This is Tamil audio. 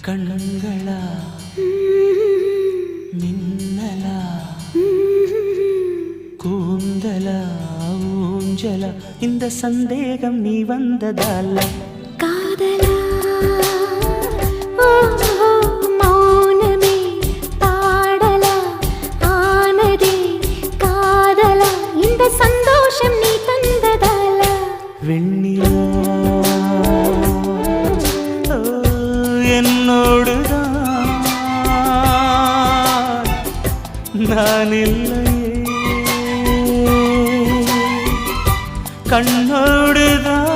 கண்களா மின்னலா கூந்தலா ஊஞ்சலா இந்த சந்தேகம் நீ வந்ததால காதலா மௌனமே பாடலா ஆனதே காதலா இந்த சந்தோஷம் நீ தந்ததால வெண்ணிலா என்னோடுதான் நான் இல்லையே கண்ணோடுதான்